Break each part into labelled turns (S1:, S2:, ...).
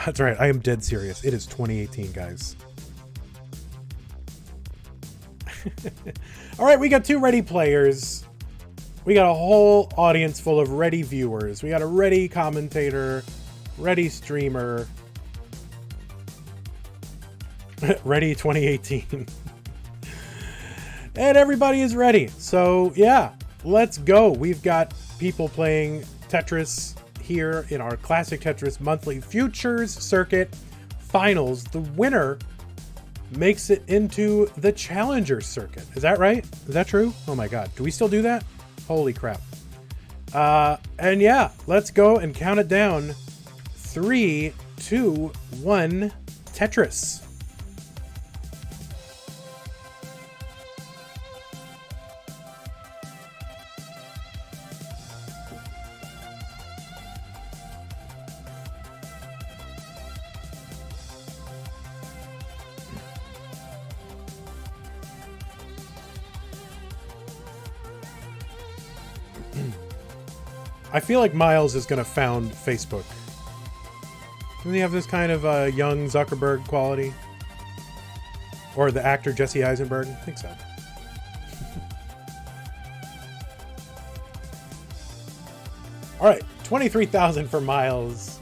S1: That's right. I am dead serious. It is 2018, guys. All right, we got 2 ready players. We got a whole audience full of ready viewers. We got a ready commentator, ready streamer, ready 2018. And everybody is ready. So yeah, let's go. We've got people playing Tetris here in our Classic Tetris Monthly Futures Circuit Finals. The winner makes it into the Challenger Circuit. Is that right? Is that true? Oh my god. Do we still do that? Holy crap. And yeah, let's go and count it down. 3, 2, 1, Tetris. I feel like Myles is going to found Facebook. Doesn't he have this kind of young Zuckerberg quality? Or the actor Jesse Eisenberg? I think so. All right, 23,000 for Myles.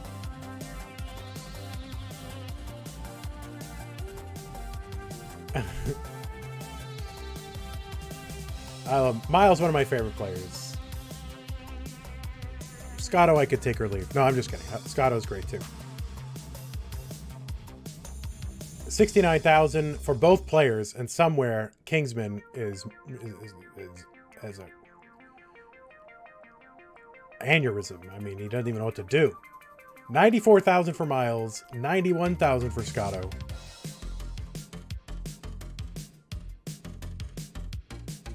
S1: I love Myles, one of my favorite players. Scotto, I could take or leave. No, I'm just kidding. Scotto's great too. 69,000 for both players, and somewhere Kingsman is as a aneurysm. I mean, he doesn't even know what to do. 94,000 for Myles, 91,000 for Scotto.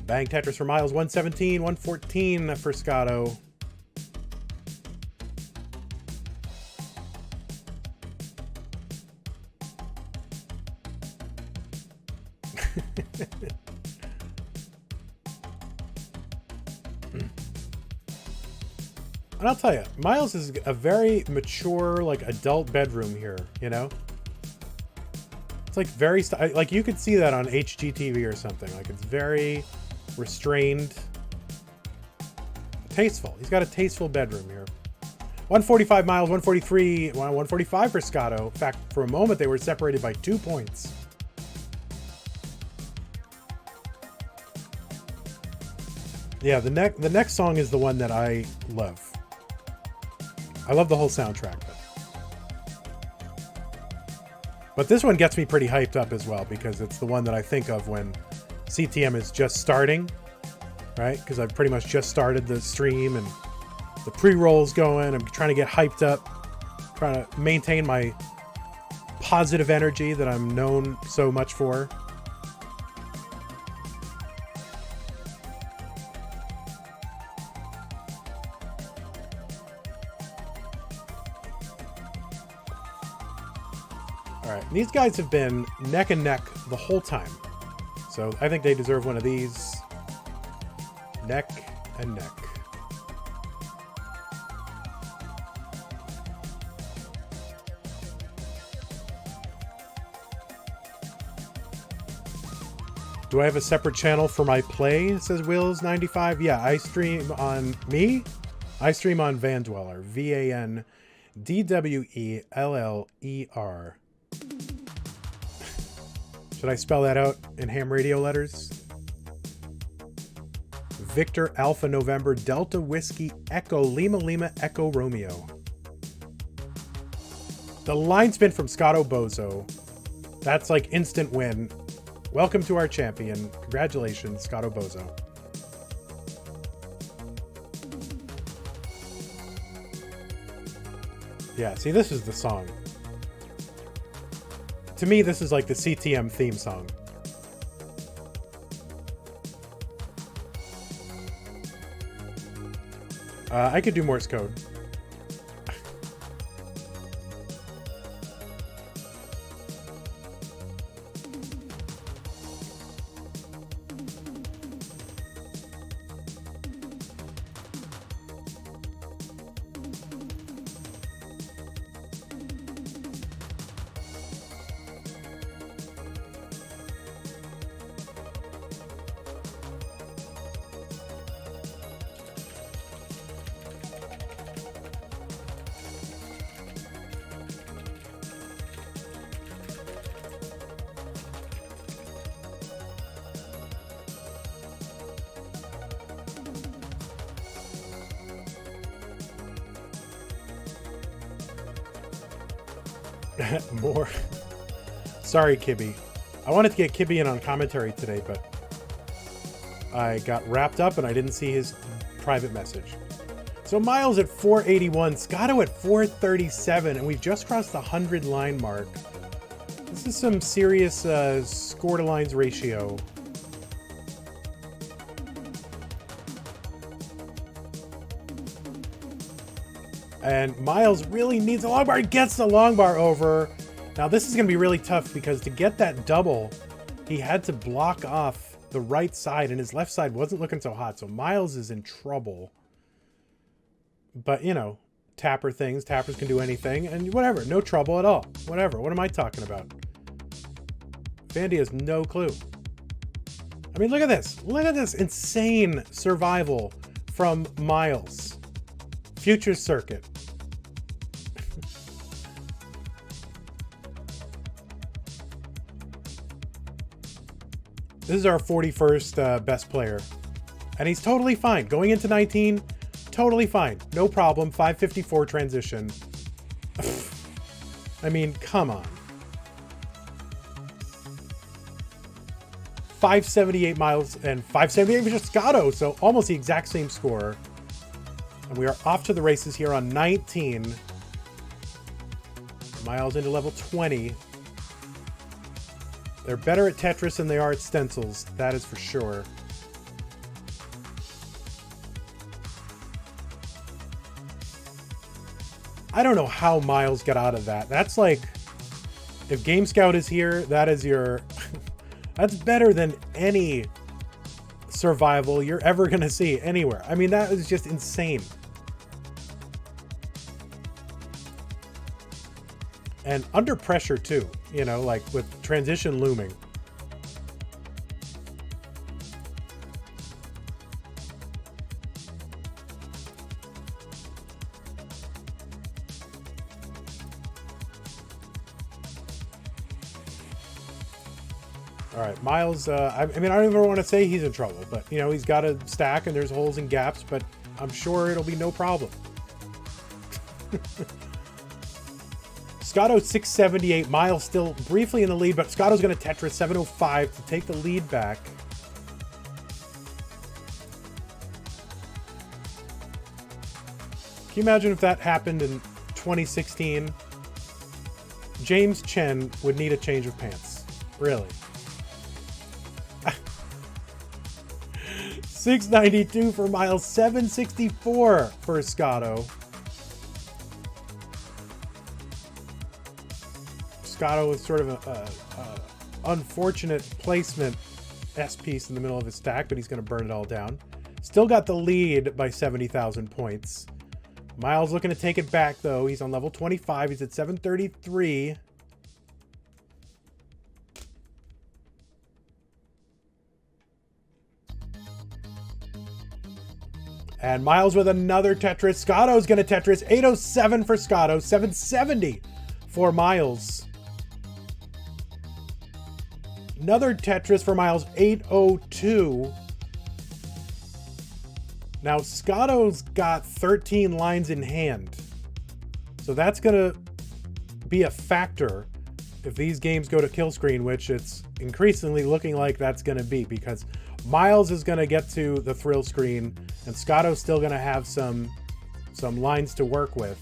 S1: Bang Tetris for Myles, 117, 114 for Scotto. And I'll tell you, Myles is a very mature, like, adult bedroom here, you know? It's like very, like, you could see that on HGTV or something. Like, it's very restrained, tasteful. He's got a tasteful bedroom here. 145 Myles, 143, 145 for Scotto. In fact, for a moment, they were separated by 2 points. Yeah, the next song is the one that I love. I love the whole soundtrack, but this one gets me pretty hyped up as well, because it's the one that I think of when CTM is just starting, right? Because I've pretty much just started the stream and the pre-roll's going. I'm trying to get hyped up, trying to maintain my positive energy that I'm known so much for. All right, these guys have been neck and neck the whole time. So I think they deserve one of these. Neck and neck. Do I have a separate channel for my play? Says Wills95. Yeah, I stream on me. I stream on Vandweller. VANDWELLER. Should I spell that out in ham radio letters? Victor Alpha November Delta Whiskey Echo Lima Lima Echo Romeo. The line spin from Scotto Bozo. That's like instant win. Welcome to our champion. Congratulations, Scotto Bozo. Yeah, see, this is the song. To me, this is like the CTM theme song. I could do Morse code. More. Sorry, Kibby. I wanted to get Kibby in on commentary today, but I got wrapped up and I didn't see his private message. So Myles at 481, Scotto at 437, and we've just crossed the 100 line mark. This is some serious score to lines ratio. And Myles really needs a long bar. He gets the long bar over. Now this is going to be really tough because to get that double, he had to block off the right side, and his left side wasn't looking so hot. So Myles is in trouble. But, you know, tapper things. Tappers can do anything. And whatever. No trouble at all. Whatever. What am I talking about? Vandy has no clue. I mean, look at this. Look at this insane survival from Myles. Future circuit. This is our 41st best player. And he's totally fine. Going into 19, totally fine. No problem. 554 transition. I mean, come on. 578 Myles and 578 for Scotto. So almost the exact same score. And we are off to the races here on 19. Myles into level 20. They're better at Tetris than they are at stencils. That is for sure. I don't know how Myles got out of that. That's like, if Game Scout is here, that is your... that's better than any survival you're ever going to see anywhere. I mean, that is just insane. And under pressure too, you know, like with transition looming. All right, Myles, I mean, I don't even want to say he's in trouble, but, you know, he's got a stack and there's holes and gaps, but I'm sure it'll be no problem. Scotto 678, Myles still briefly in the lead, but Scotto's going to Tetris 705 to take the lead back. Can you imagine if that happened in 2016? James Chen would need a change of pants. Really. 692 for Myles, 764 for Scotto. Scotto with sort of a unfortunate placement S-piece in the middle of his stack, but he's going to burn it all down. Still got the lead by 70,000 points. Myles looking to take it back, though. He's on level 25. He's at 733. And Myles with another Tetris. Scotto's going to Tetris. 807 for Scotto. 770 for Myles. Another Tetris for Myles. 802. Now, Scotto's got 13 lines in hand. So that's going to be a factor if these games go to kill screen, which it's increasingly looking like that's going to be, because Myles is going to get to the thrill screen and Scotto's still going to have some lines to work with.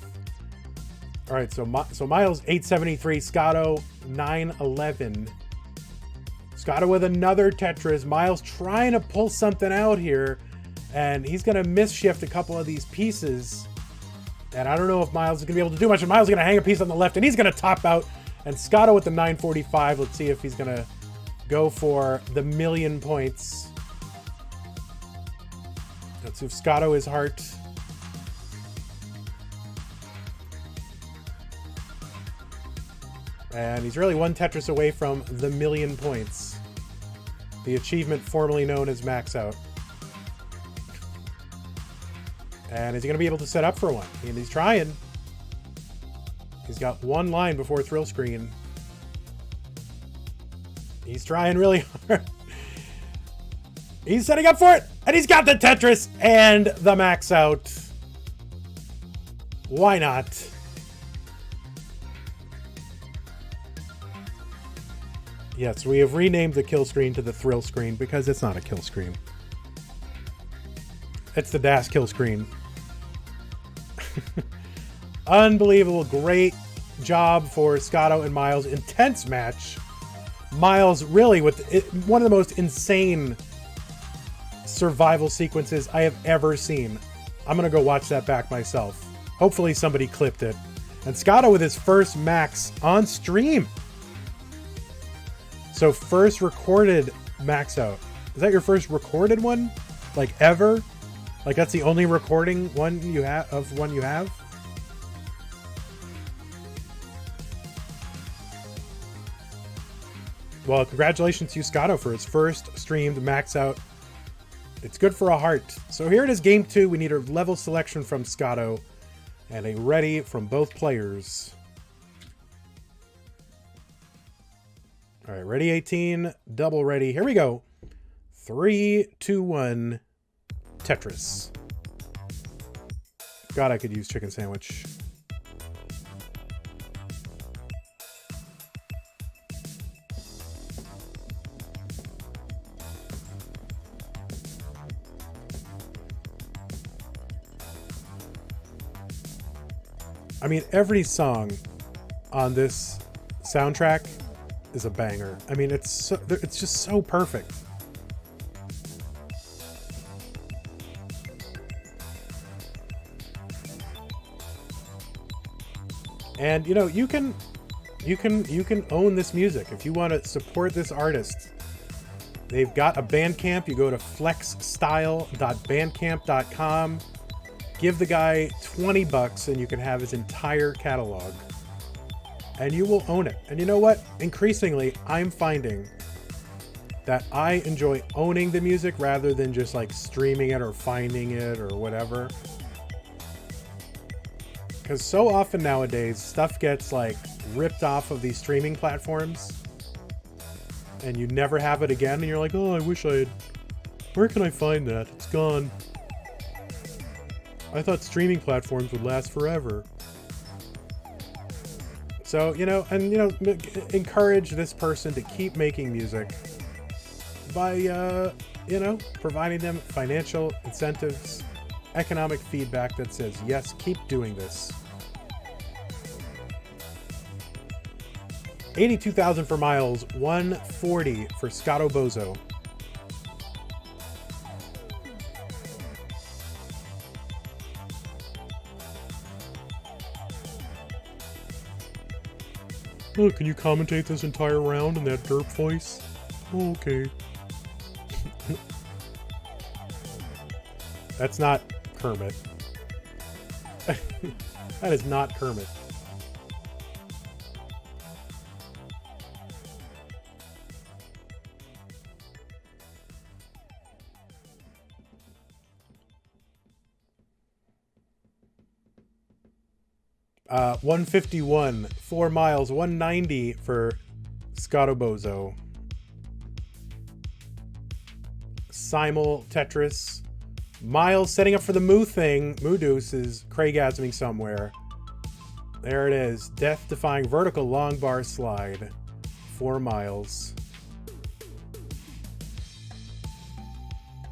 S1: All right, so Myles 873, Scotto 911. Scotto with another Tetris. Myles trying to pull something out here, and he's going to misshift a couple of these pieces. And I don't know if Myles is going to be able to do much. And Myles is going to hang a piece on the left, and he's going to top out. And Scotto with the 945. Let's see if he's going to go for the 1,000,000 points. Let's see if Scotto is heart. And he's really one Tetris away from the 1,000,000 points. The achievement formerly known as Max Out. And is he going to be able to set up for one? And he's trying. He's got one line before thrill screen. He's trying really hard. He's setting up for it. And he's got the Tetris and the Max Out. Why not? Yes, we have renamed the kill screen to the thrill screen because it's not a kill screen. It's the DAS kill screen. Unbelievable. Great job for Scotto and Myles. Intense match. Myles really with one of the most insane survival sequences I have ever seen. I'm going to go watch that back myself. Hopefully somebody clipped it. And Scotto with his first max on stream. So first recorded max out. Is that your first recorded one? Like ever? Like that's the only recording one you have of one you have? Well, congratulations to Scotto for his first streamed max out. It's good for a heart. So here it is, game 2. We need a level selection from Scotto and a ready from both players. All right, ready 18, double ready. Here we go. 3, 2, 1, Tetris. God, I could use chicken sandwich. I mean, every song on this soundtrack is a banger. I mean, it's just so perfect. And you know, you can own this music if you want to support this artist. They've got a Bandcamp. You go to flexstyle.bandcamp.com. Give the guy $20 and you can have his entire catalog. And you will own it. And you know what? Increasingly, I'm finding that I enjoy owning the music rather than just like streaming it or finding it or whatever. Because so often nowadays, stuff gets like ripped off of these streaming platforms and you never have it again. And you're like, oh, I wish I had... Where can I find that? It's gone. I thought streaming platforms would last forever. So, you know, and, you know, encourage this person to keep making music by, you know, providing them financial incentives, economic feedback that says, yes, keep doing this. 82,000 for Myles, 140 for Scotto Bozo. Oh, can you commentate this entire round in that derp voice? Oh, okay. That's not Kermit. That is not Kermit. Uh, 151 for Myles, 190 for Scotto Bozo. Simul Tetris. Myles setting up for the Moo thing. Moo Deuce is Craigasming somewhere. There it is. Death-defying vertical long bar slide for Myles.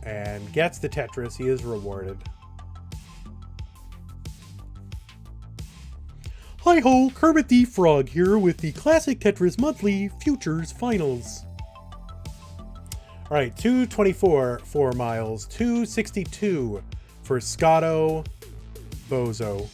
S1: And gets the Tetris. He is rewarded. Hi-ho, Kermit the Frog here with the Classic Tetris Monthly Futures Finals. Alright, 224 for Myles, 262 for Scotto Bozo.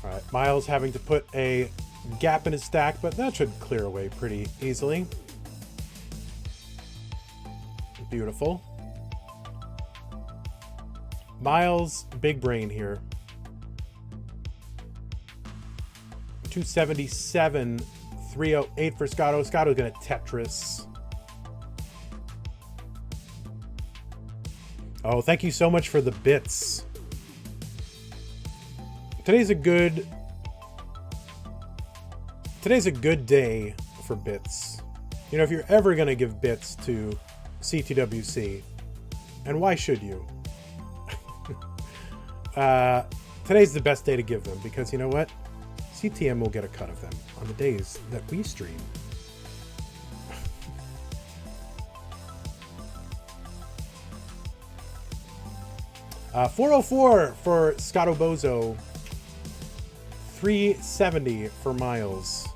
S1: Alright, Myles having to put a gap in his stack, but that should clear away pretty easily. Beautiful. Myles, big brain here. 277, 308 for Scotto. Scotto's gonna Tetris. Oh, thank you so much for the bits. Today's a good day for bits. You know, if you're ever going to give bits to CTWC, and why should you? Today's the best day to give them, because you know what? CTM will get a cut of them on the days that we stream. $404 for Scotto Bozo. $370 for Myles.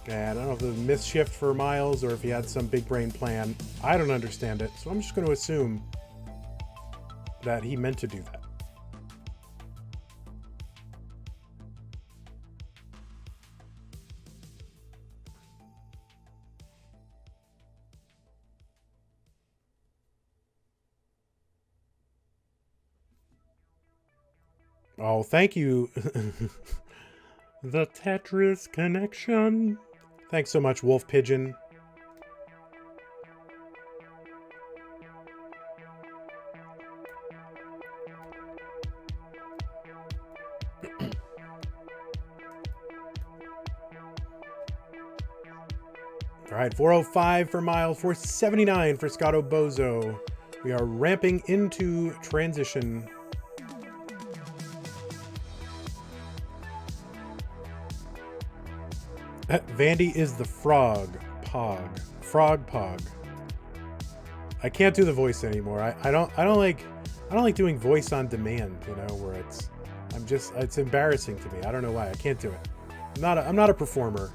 S1: And I don't know if it was a misshift for Myles or if he had some big brain plan. I don't understand it, so I'm just going to assume that he meant to do that. Oh, thank you. The Tetris connection. Thanks so much, Wolf Pigeon. All right, 405 for Myles, 479 for Scotto Bozo. We are ramping into transition. Vandy is the frog pog. Frog pog. I can't do the voice anymore. I don't like doing voice on demand, you know, where it's embarrassing to me. I don't know why. I can't do it. I'm not a performer,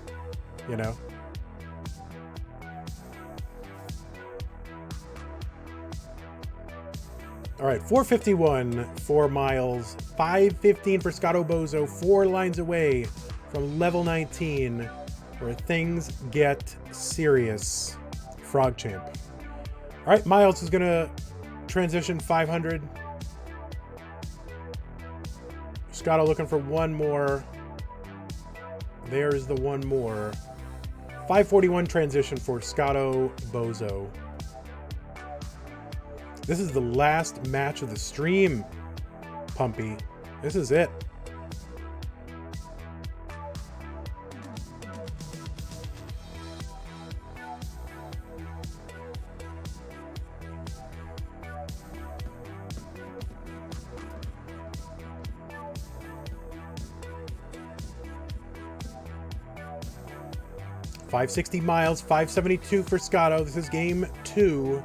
S1: you know. All right, 451 for Myles, 515 for Scotto Bozo, 4 lines away from level 19, where things get serious. Frog Champ. All right, Myles is gonna transition 500. Scotto looking for one more. There's the one more. 541 transition for Scotto Bozo. This is the last match of the stream, Pumpy. This is it. $560 Myles, $572 for Scotto. This is game 2.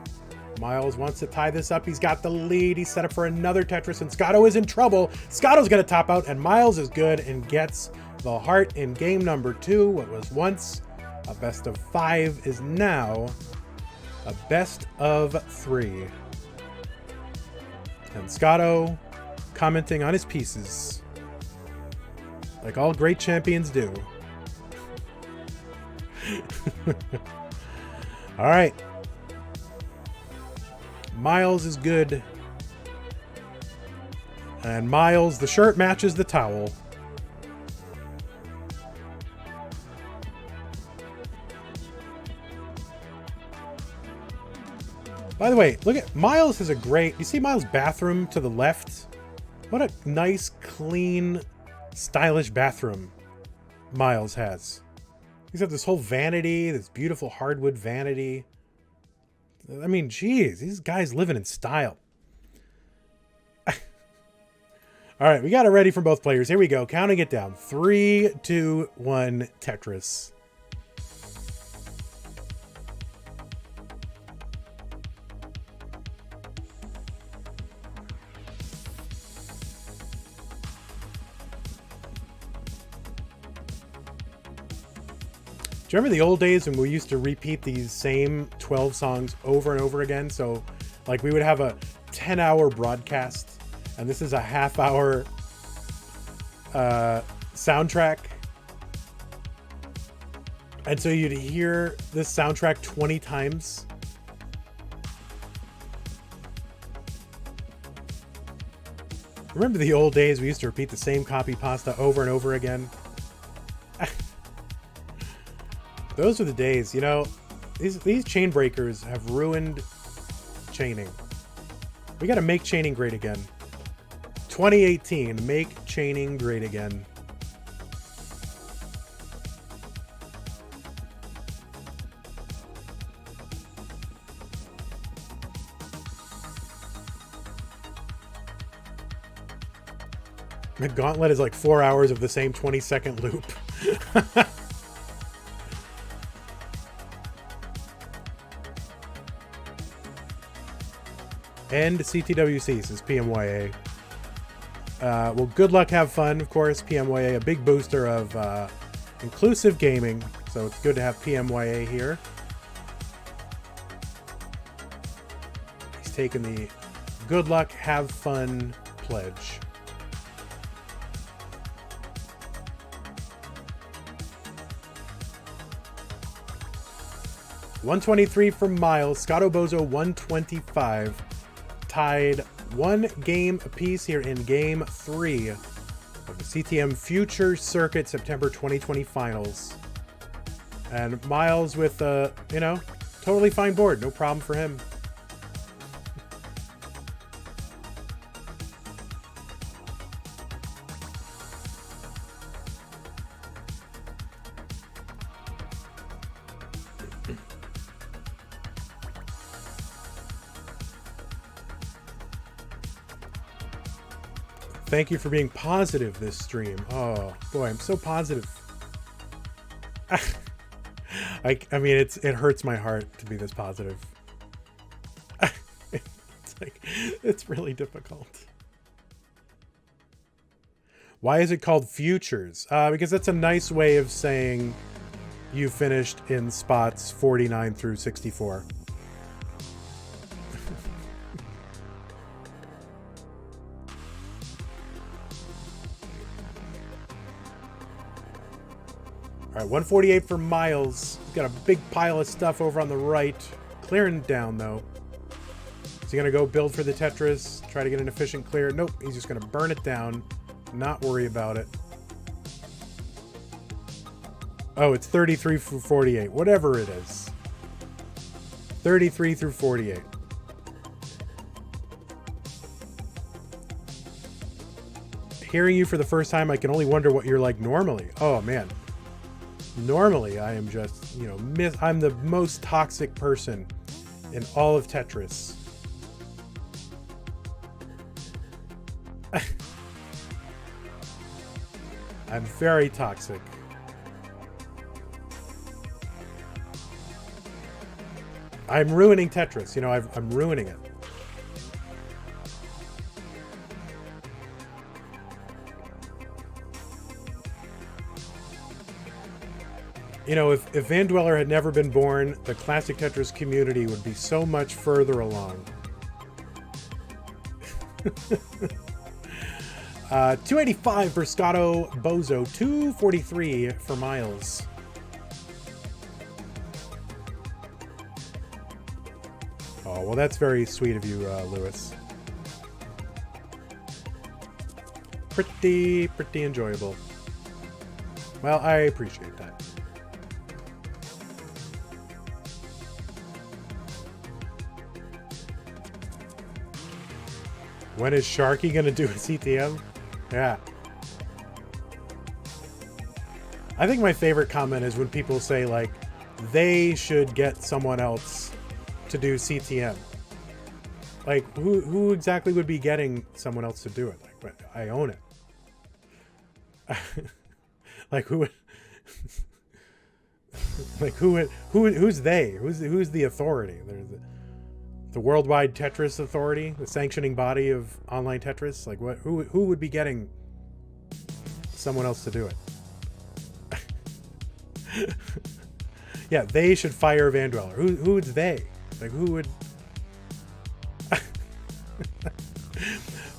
S1: Myles wants to tie this up. He's got the lead. He's set up for another Tetris, and Scotto is in trouble. Scotto's going to top out, and Myles is good and gets the heart in game number 2. What was once a best of 5 is now a best of 3. And Scotto commenting on his pieces, like all great champions do. All right. Myles is good. And Myles, the shirt matches the towel. By the way, look at Myles has a great, you see Myles' bathroom to the left? What a nice, clean, stylish bathroom Myles has. He's got this whole vanity, this beautiful hardwood vanity. I mean, geez, these guys living in style. All right, we got it ready from both players. Here we go, counting it down. 3, 2, 1, Tetris. Do you remember the old days when we used to repeat these same 12 songs over and over again? So, like, we would have a 10-hour broadcast, and this is a half-hour soundtrack. And so you'd hear this soundtrack 20 times. Remember the old days we used to repeat the same copy pasta over and over again? Those are the days, you know. These chain breakers have ruined chaining. We got to make chaining great again. 2018, make chaining great again. The Gauntlet is like 4 hours of the same 20-second loop. And CTWC, says PMYA. Well, good luck, have fun, of course. PMYA, a big booster of inclusive gaming, so it's good to have PMYA here. He's taken the good luck, have fun pledge. $123 from Myles. Scotto Bozo 125. Tied 1 game apiece here in Game 3 of the CTM Future Circuit September 2020 Finals. And Myles with a, you know, totally fine board. No problem for him. Thank you for being positive this stream. Oh boy, I'm so positive. I mean, it hurts my heart to be this positive. It's really difficult. Why is it called Futures? Because that's a nice way of saying you finished in spots 49 through 64. All right, 148 for Myles. He's got a big pile of stuff over on the right. Clearing down, though. Is he going to go build for the Tetris? Try to get an efficient clear? Nope, he's just going to burn it down. Not worry about it. Oh, it's 33 through 48. Whatever it is. 33 through 48. Hearing you for the first time, I can only wonder what you're like normally. Oh, man. Normally, I am just, you know, I'm the most toxic person in all of Tetris. I'm very toxic. I'm ruining Tetris. You know, I'm ruining it. You know, if Vandweller had never been born, the classic Tetris community would be so much further along. 285 for Scotto Bozo, 243 for Myles. Oh, well, that's very sweet of you, Lewis. Pretty enjoyable. Well, I appreciate that. When is Sharky gonna do a CTM? Yeah. I think my favorite comment is when people say, like, they should get someone else to do CTM. Like, who exactly would be getting someone else to do it? Like, I own it. Like, who would... like, who's they? Who's the authority? There's the Worldwide Tetris Authority, the sanctioning body of online Tetris. Like, what? Who would be getting someone else to do it? Yeah, they should fire Vandweller. Who's they? Like, who would?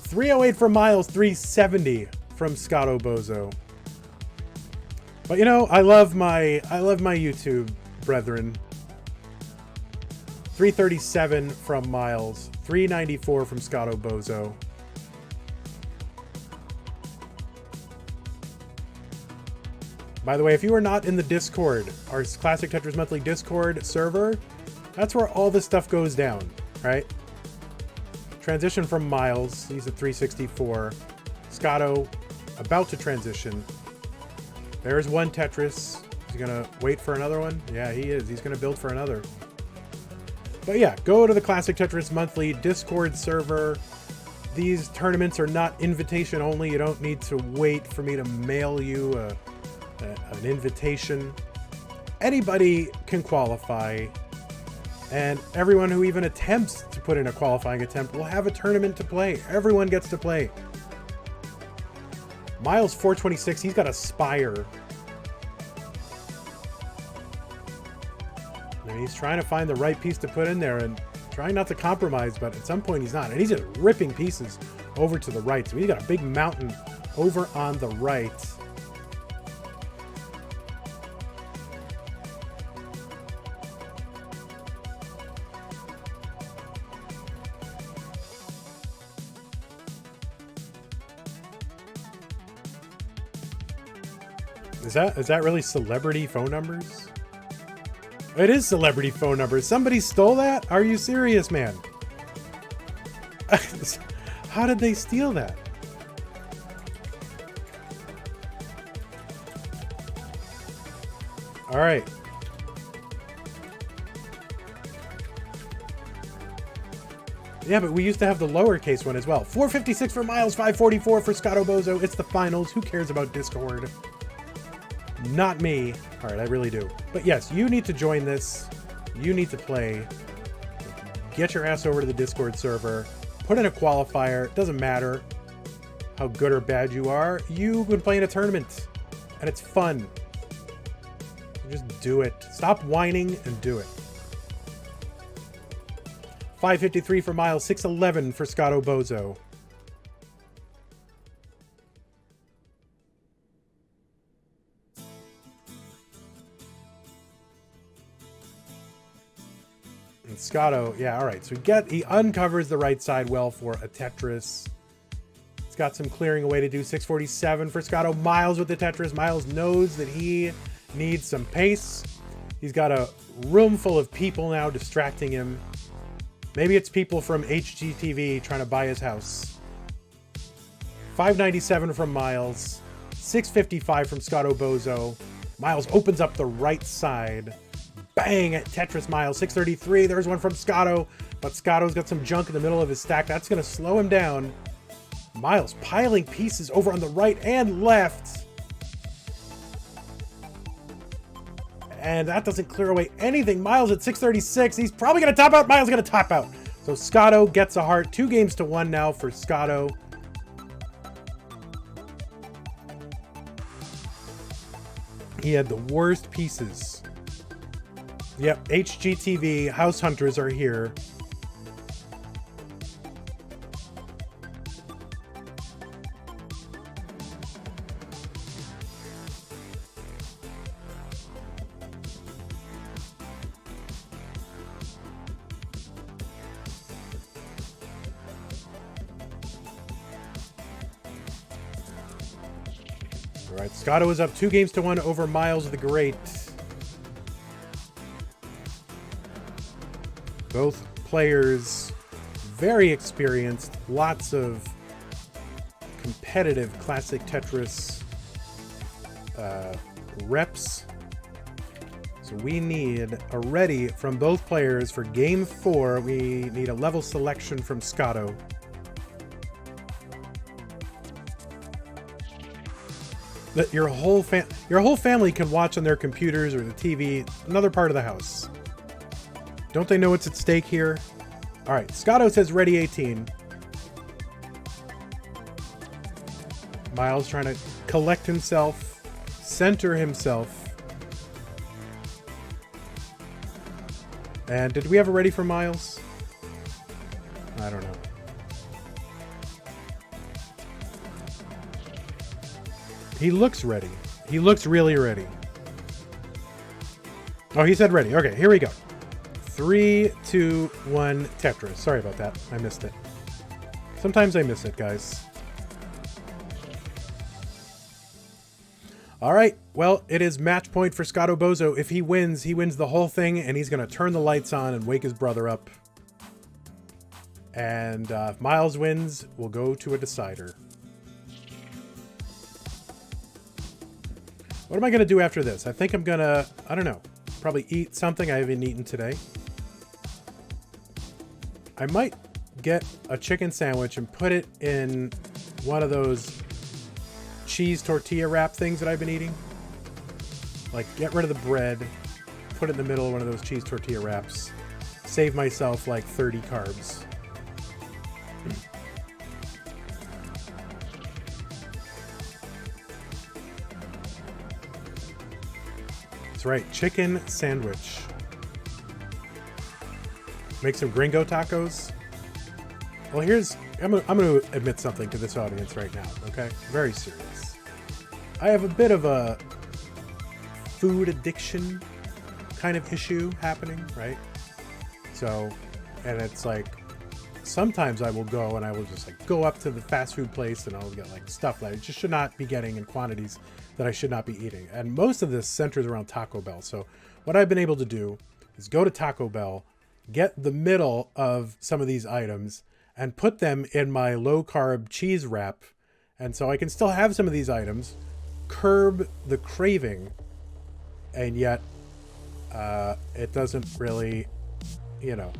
S1: 308 from Myles, 370 from Scotto Bozo. But you know, I love my YouTube brethren. 337 from Myles, 394 from Scotto Bozo. By the way, if you are not in the Discord, our Classic Tetris Monthly Discord server, that's where all this stuff goes down, right? Transition from Myles, he's at 364. Scotto, about to transition. There's one Tetris. Is he gonna wait for another one? Yeah, he is. He's gonna build for another. But yeah, go to the Classic Tetris Monthly Discord server. These tournaments are not invitation only. You don't need to wait for me to mail you an invitation. Anybody can qualify, and everyone who even attempts to put in a qualifying attempt will have a tournament to play. Everyone gets to play. Myles 426, he's got a Spire. And he's trying to find the right piece to put in there and trying not to compromise, but at some point he's not. And he's just ripping pieces over to the right. So he's got a big mountain over on the right. Is that really celebrity phone numbers? It is celebrity phone numbers. Somebody stole that? Are you serious, man? How did they steal that? All right. Yeah, but we used to have the lowercase one as well. 456 for Myles, 544 for Scotto Bozo. It's the finals. Who cares about Discord? Not me. All right, I really do. But yes, you need to join this. You need to play. Get your ass over to the Discord server. Put in a qualifier. It doesn't matter how good or bad you are. You can play in a tournament, and it's fun. So just do it. Stop whining and do it. 553 for Myles, 611 for Scotto Bozo. And Scotto, yeah, all right. So he uncovers the right side well for a Tetris. He's got some clearing away to do. 647 for Scotto. Myles with the Tetris. Myles knows that he needs some pace. He's got a room full of people now distracting him. Maybe it's people from HGTV trying to buy his house. 597 from Myles. 655 from Scotto Bozo. Myles opens up the right side. Bang at Tetris Myles. 633. There's one from Scotto. But Scotto's got some junk in the middle of his stack. That's going to slow him down. Myles piling pieces over on the right and left. And that doesn't clear away anything. Myles at 636. He's probably going to top out. Myles going to top out. So Scotto gets a heart. 2-1 now for Scotto. He had the worst pieces. Yep, HGTV House Hunters are here. All right, Scotto is up 2-1 over Myles the Great. Both players very experienced, lots of competitive classic Tetris reps. So we need a ready from both players for game 4. We need a level selection from Scotto. That your whole family can watch on their computers or the TV, another part of the house. Don't they know what's at stake here? All right, Scotto says ready 18. Myles trying to collect himself, center himself. And did we have a ready for Myles? I don't know. He looks ready. He looks really ready. Oh, he said ready. Okay, here we go. 3, 2, 1, Tetris. Sorry about that. I missed it. Sometimes I miss it, guys. All right. Well, it is match point for Scotto Bozo. If he wins the whole thing, and he's going to turn the lights on and wake his brother up. And if Myles wins, we'll go to a decider. What am I going to do after this? I think I'm going to, I don't know, probably eat something I haven't eaten today. I might get a chicken sandwich and put it in one of those cheese tortilla wrap things that I've been eating. Like, get rid of the bread, put it in the middle of one of those cheese tortilla wraps, save myself like 30 carbs. That's right, chicken sandwich. Make some gringo tacos. Well, I'm gonna admit something to this audience right now, okay? Very serious. I have a bit of a food addiction kind of issue happening, right? So, and it's like, sometimes I will go and I will just like go up to the fast food place and I'll get like stuff that I just should not be getting in quantities that I should not be eating. And most of this centers around Taco Bell. So what I've been able to do is go to Taco Bell, get the middle of some of these items and put them in my low carb cheese wrap. And so I can still have some of these items, curb the craving, and yet it doesn't really, you know,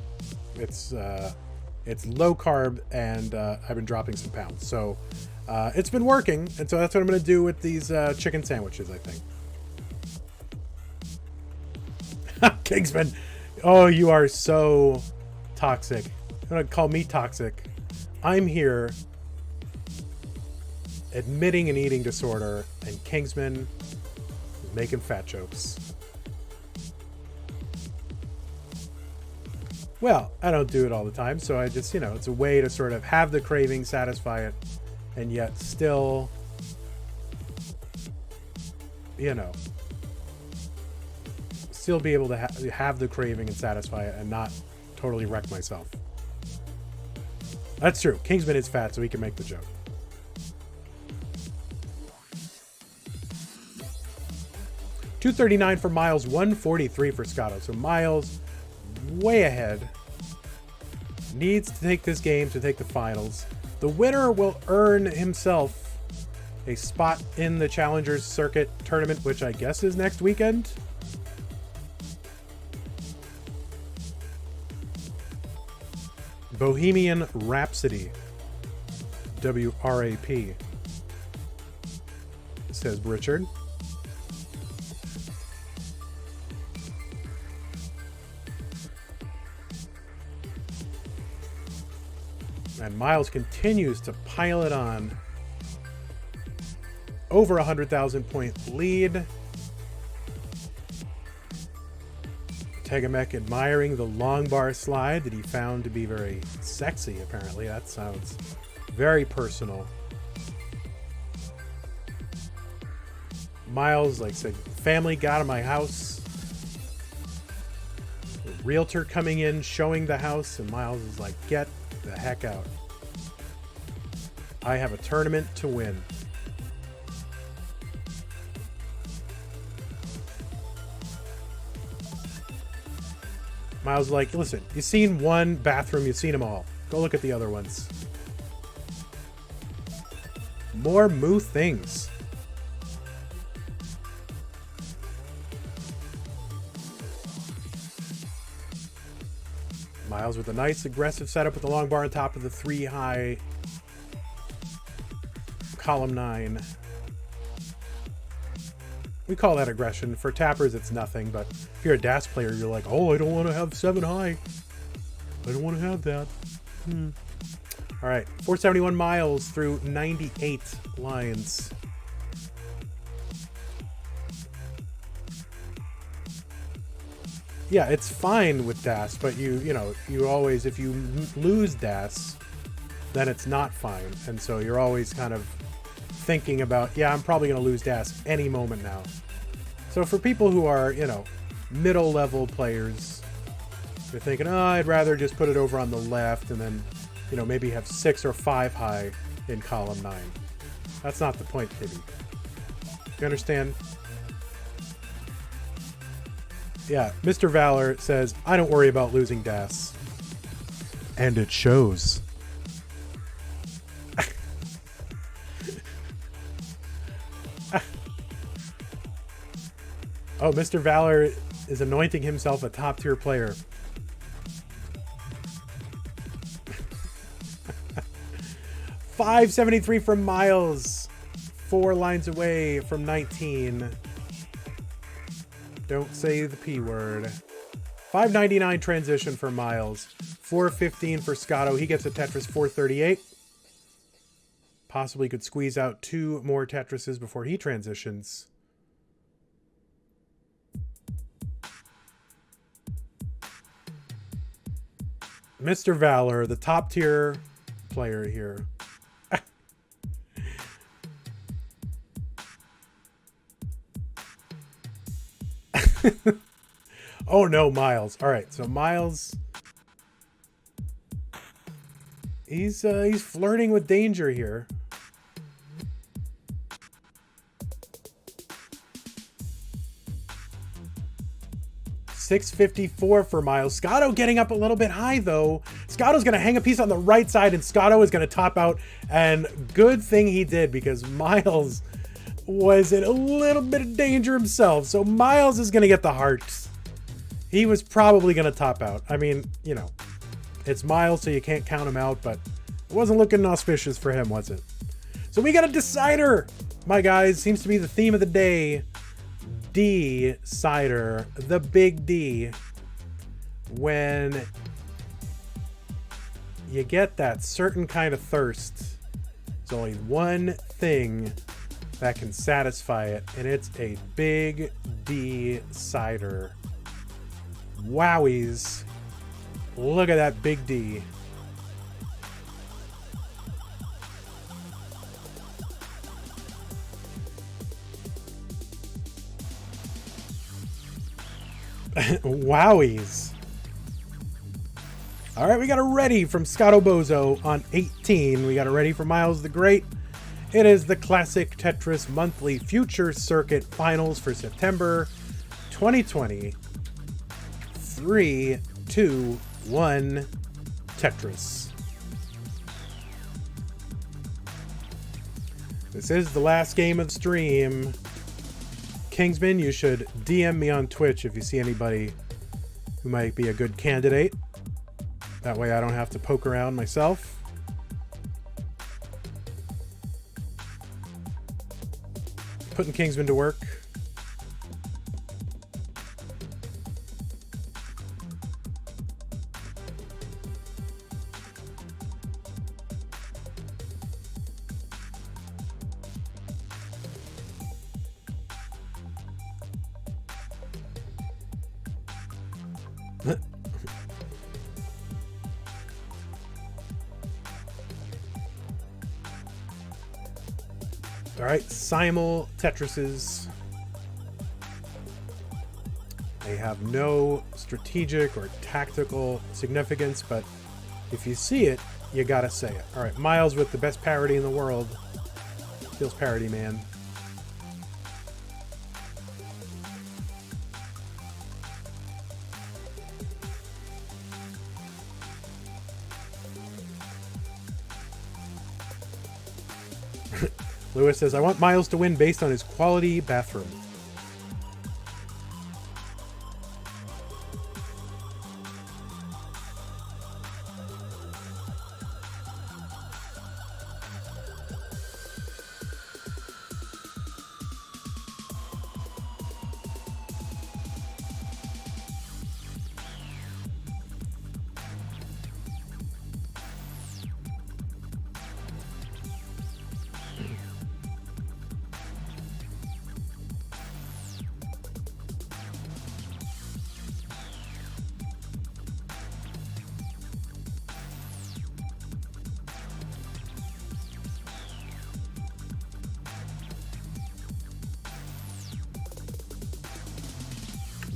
S1: it's low carb, and I've been dropping some pounds. So it's been working, and so that's what I'm going to do with these chicken sandwiches, I think. Kingsman, oh, you are so toxic. You're going to call me toxic. I'm here admitting an eating disorder, and Kingsman is making fat jokes. Well, I don't do it all the time, so I just, it's a way to sort of have the craving, satisfy it, and yet still, still be able to have the craving and satisfy it and not totally wreck myself. That's true. Kingsman is fat, so he can make the joke. $239 for Myles, $143 for Scotto. So Myles, way ahead, needs to take this game to take the finals. The winner will earn himself a spot in the Challengers Circuit tournament, which I guess is next weekend. Bohemian Rhapsody, WRAP, says Richard. And Myles continues to pile it on. Over 100,000 point lead. Tegamek admiring the long bar slide that he found to be very sexy, apparently. That sounds very personal. Myles, like said, family got in my house. A realtor coming in, showing the house, and Myles is like, get the heck out. I have a tournament to win. Myles is like, listen, you've seen one bathroom, you've seen them all. Go look at the other ones. More moo things. Myles with a nice aggressive setup with the long bar on top of the 3 high column 9. We call that aggression. For tappers, it's nothing, but if you're a DAS player, you're like, oh, I don't want to have 7 high. I don't want to have that. All right, 471 Myles through 98 lines. Yeah, it's fine with DAS, but you always, if you lose DAS, then it's not fine. And so you're always kind of thinking about, yeah, I'm probably going to lose DAS any moment now. So for people who are, middle level players, they're thinking, oh, I'd rather just put it over on the left and then, maybe have 6 or 5 high in column 9. That's not the point, Kitty. You understand? Yeah, Mr. Valor says, I don't worry about losing DAS. And it shows. Oh, Mr. Valor is anointing himself a top-tier player. 573 from Myles. 4 lines away from 19. Don't say the P word. 599 transition for Myles. 415 for Scotto. He gets a Tetris 438. Possibly could squeeze out 2 more Tetrises before he transitions. Mr. Valor, the top tier player here. Oh no, Myles. All right, so Myles, he's flirting with danger here. $654 for Myles. Scotto getting up a little bit high though. Scotto's gonna hang a piece on the right side, and Scotto is gonna top out. And good thing he did, because Myles was in a little bit of danger himself. So Myles is gonna get the hearts. He was probably gonna top out. I mean, you know, it's Myles, so you can't count him out, but it wasn't looking auspicious for him, was it? So we got a decider, my guys. Seems to be the theme of the day. Decider, the big D. When you get that certain kind of thirst, there's only one thing that can satisfy it, and it's a big D cider. Wowies. Look at that big D. Wowies. All right, we got a ready from Scotto Bozo on 18. We got a ready from Myles the Great. It is the Classic Tetris Monthly Future Circuit Finals for September 2020. 3, 2, 1, Tetris. This is the last game of the stream. Kingsman, you should DM me on Twitch if you see anybody who might be a good candidate. That way I don't have to poke around myself. Putting Kingsman to work. All right, simul Tetrises. They have no strategic or tactical significance, but if you see it, you gotta say it. All right, Myles with the best parody in the world. Feels parody, man. Lewis says, I want Myles to win based on his quality bathroom.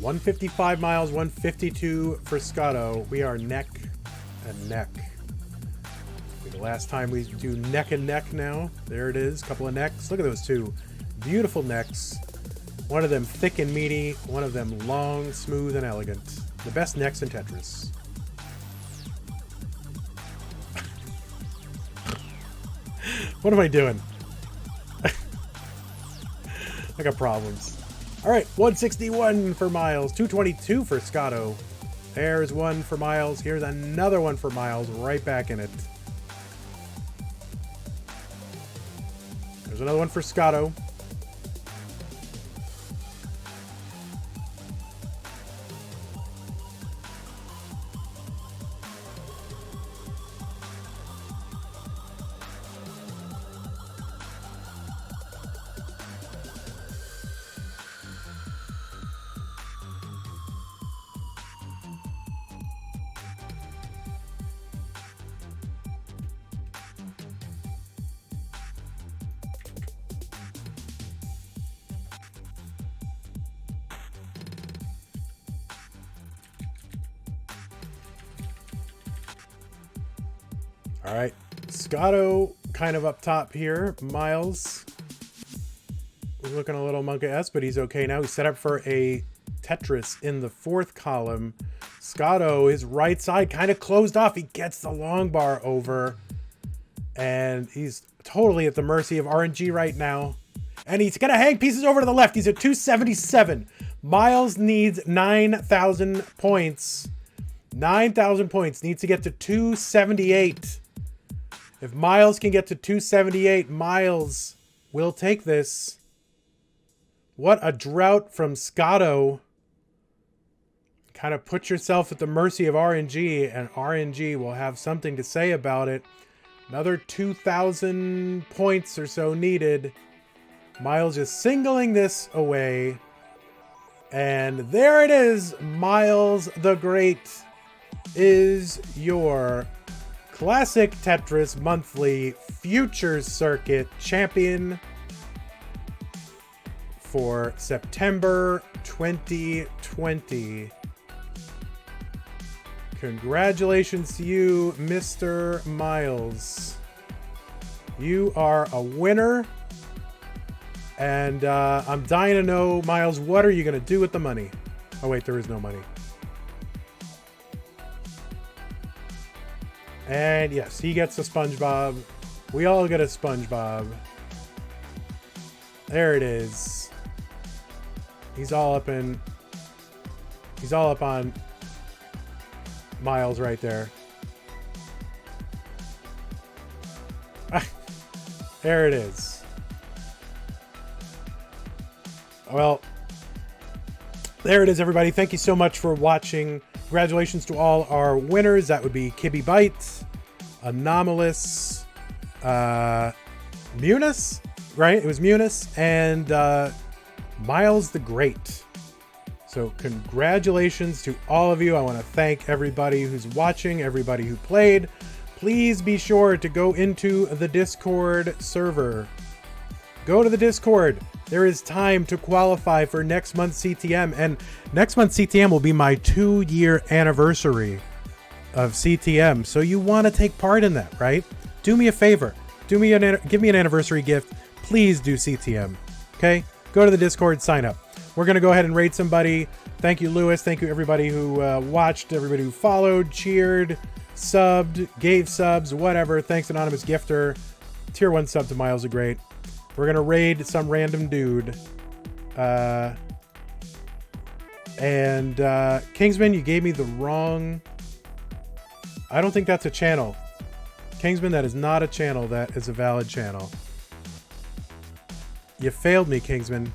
S1: $155 Myles, $152 for Scotto. We are neck and neck. The last time we do neck and neck now. There it is, couple of necks. Look at those two beautiful necks. One of them thick and meaty, one of them long, smooth, and elegant. The best necks in Tetris. What am I doing? I got problems. All right, 161 for Myles, 222 for Scotto. There's one for Myles. Here's another one for Myles, right back in it. There's another one for Scotto. All right, Scotto kind of up top here. Myles looking a little monkey-esque, but he's okay now. He's set up for a Tetris in the 4th column. Scotto, his right side kind of closed off. He gets the long bar over, and he's totally at the mercy of RNG right now. And he's going to hang pieces over to the left. He's at 277. Myles needs 9,000 points. 9,000 points. Needs to get to 278. If Myles can get to 278, Myles will take this. What a drought from Scotto. Kind of put yourself at the mercy of RNG, and RNG will have something to say about it. Another 2,000 points or so needed. Myles just singling this away. And there it is. Myles the Great is your Classic Tetris Monthly Futures Circuit champion for September 2020. Congratulations to you, Mr. Myles. You are a winner. And I'm dying to know, Myles, what are you going to do with the money? Oh, wait, there is no money. And yes, he gets a SpongeBob. We all get a SpongeBob. There it is. He's all up on Myles right there. There it is. Well, there it is, everybody. Thank you so much for watching. Congratulations to all our winners. That would be Kibby Bite, Anomalous, Munis, right? It was Munis, and Myles the Great. So congratulations to all of you. I want to thank everybody who's watching, everybody who played. Please be sure to go into the Discord server. Go to the Discord. There is time to qualify for next month's CTM, and next month's CTM will be my 2-year anniversary of CTM. So you want to take part in that, right? Do me a favor. Give me an anniversary gift. Please do CTM. Okay? Go to the Discord, sign up. We're going to go ahead and raid somebody. Thank you, Lewis. Thank you, everybody who watched, everybody who followed, cheered, subbed, gave subs, whatever. Thanks, Anonymous Gifter. Tier 1 sub to Myles the Great. We're going to raid some random dude. Kingsman, you gave me the wrong... I don't think that's a channel. Kingsman, that is not a channel. That is a valid channel. You failed me, Kingsman.